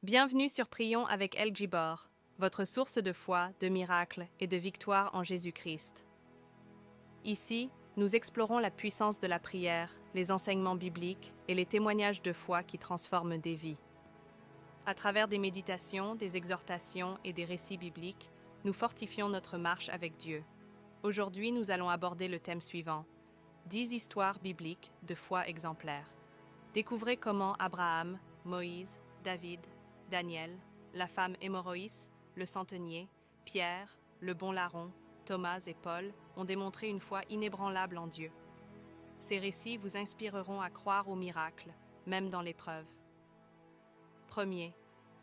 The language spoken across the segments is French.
Bienvenue sur Prions avec El Gibor, votre source de foi, de miracles et de victoire en Jésus-Christ. Ici, nous explorons la puissance de la prière, les enseignements bibliques et les témoignages de foi qui transforment des vies. À travers des méditations, des exhortations et des récits bibliques, nous fortifions notre marche avec Dieu. Aujourd'hui, nous allons aborder le thème suivant: 10 histoires bibliques de foi exemplaires. Découvrez comment Abraham, Moïse, David, Daniel, la femme hémorroïs, le centenier, Pierre, le bon larron, Thomas et Paul ont démontré une foi inébranlable en Dieu. Ces récits vous inspireront à croire aux miracles, même dans l'épreuve. Premier,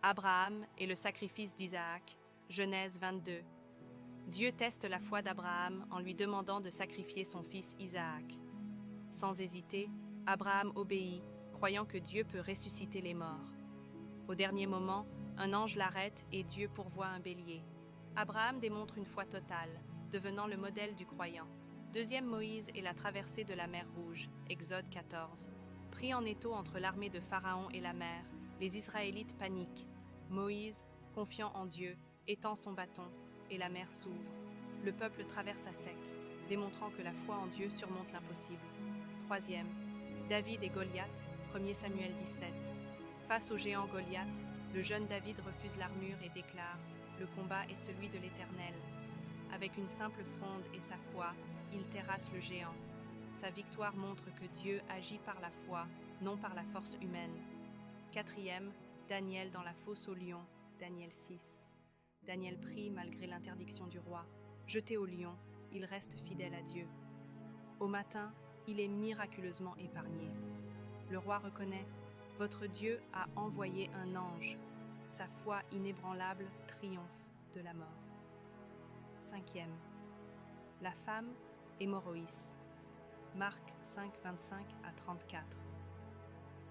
Abraham et le sacrifice d'Isaac, Genèse 22. Dieu teste la foi d'Abraham en lui demandant de sacrifier son fils Isaac. Sans hésiter, Abraham obéit, croyant que Dieu peut ressusciter les morts. Au dernier moment, un ange l'arrête et Dieu pourvoit un bélier. Abraham démontre une foi totale, devenant le modèle du croyant. Deuxième Moïse et la traversée de la mer Rouge, Exode 14. Pris en étau entre l'armée de Pharaon et la mer, les Israélites paniquent. Moïse, confiant en Dieu, étend son bâton et la mer s'ouvre. Le peuple traverse à sec, démontrant que la foi en Dieu surmonte l'impossible. Troisième, David et Goliath, 1 Samuel 17. Face au géant Goliath, le jeune David refuse l'armure et déclare « Le combat est celui de l'Éternel ». Avec une simple fronde et sa foi, il terrasse le géant. Sa victoire montre que Dieu agit par la foi, non par la force humaine. Quatrième, Daniel dans la fosse aux lions, Daniel 6. Daniel prie malgré l'interdiction du roi. Jeté au lion, il reste fidèle à Dieu. Au matin, il est miraculeusement épargné. Le roi reconnaît: votre Dieu a envoyé un ange. Sa foi inébranlable triomphe de la mort. Cinquième, la femme hémorroïs. Marc 5, 25 à 34.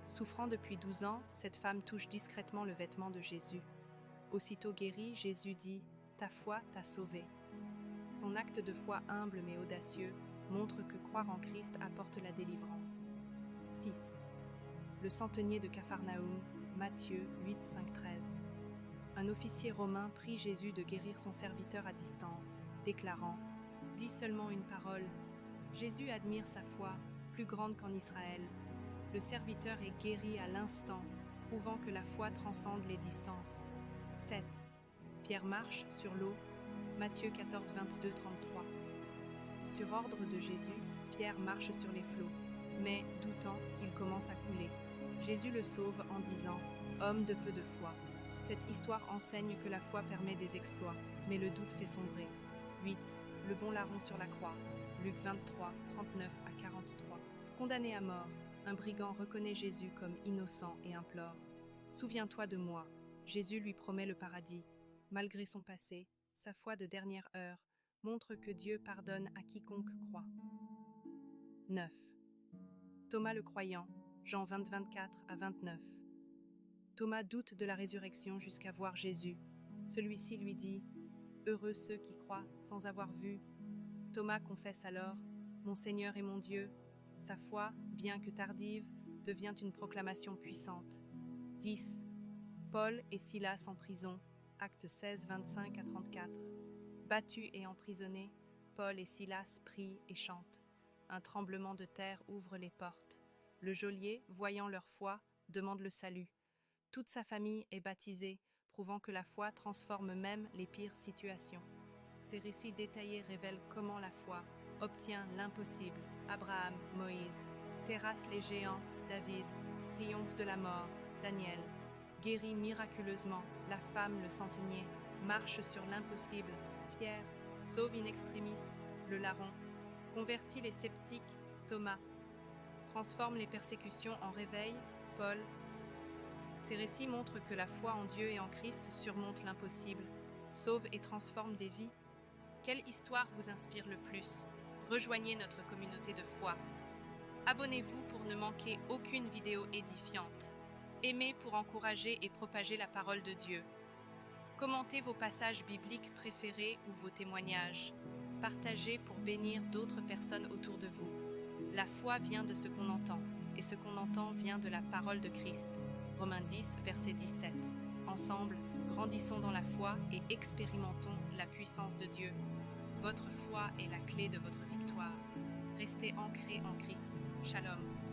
Souffrant depuis 12 ans, cette femme touche discrètement le vêtement de Jésus. Aussitôt guérie, Jésus dit « Ta foi t'a sauvée ». Son acte de foi humble mais audacieux montre que croire en Christ apporte la délivrance. 6. Le centenier de Capharnaüm, Matthieu 8, 5, 13. Un officier romain prie Jésus de guérir son serviteur à distance, déclarant « Dis seulement une parole ». Jésus admire sa foi, plus grande qu'en Israël. Le serviteur est guéri à l'instant, prouvant que la foi transcende les distances. 7. Pierre marche sur l'eau, Matthieu 14, 22, 33. Sur ordre de Jésus, Pierre marche sur les flots, mais, doutant, il commence à couler. Jésus le sauve en disant « Homme de peu de foi ». Cette histoire enseigne que la foi permet des exploits, mais le doute fait sombrer. 8. Le bon larron sur la croix, Luc 23, 39 à 43. Condamné à mort, un brigand reconnaît Jésus comme innocent et implore « Souviens-toi de moi ». Jésus lui promet le paradis. Malgré son passé, sa foi de dernière heure montre que Dieu pardonne à quiconque croit. 9. Thomas le croyant, Jean 20, 24 à 29. Thomas doute de la résurrection jusqu'à voir Jésus. Celui-ci lui dit « Heureux ceux qui croient sans avoir vu ». Thomas confesse alors « Mon Seigneur et mon Dieu ». Sa foi, bien que tardive, devient une proclamation puissante. 10. Paul et Silas en prison, Actes 16, 25 à 34. Battus et emprisonnés, Paul et Silas prient et chantent. Un tremblement de terre ouvre les portes. Le geôlier, voyant leur foi, demande le salut. Toute sa famille est baptisée, prouvant que la foi transforme même les pires situations. Ces récits détaillés révèlent comment la foi obtient l'impossible. Abraham, Moïse, terrasse les géants, David, triomphe de la mort, Daniel, guérit miraculeusement, la femme, le centenier, marche sur l'impossible, Pierre, sauve in extremis, le larron, convertit les sceptiques, Thomas, transforme les persécutions en réveil, Paul. Ces récits montrent que la foi en Dieu et en Christ surmonte l'impossible, sauve et transforme des vies. Quelle histoire vous inspire le plus? Rejoignez notre communauté de foi. Abonnez-vous pour ne manquer aucune vidéo édifiante. Aimez pour encourager et propager la parole de Dieu. Commentez vos passages bibliques préférés ou vos témoignages. Partagez pour bénir d'autres personnes autour de vous. La foi vient de ce qu'on entend, et ce qu'on entend vient de la parole de Christ. Romains 10, verset 17. Ensemble, grandissons dans la foi et expérimentons la puissance de Dieu. Votre foi est la clé de votre victoire. Restez ancrés en Christ. Shalom.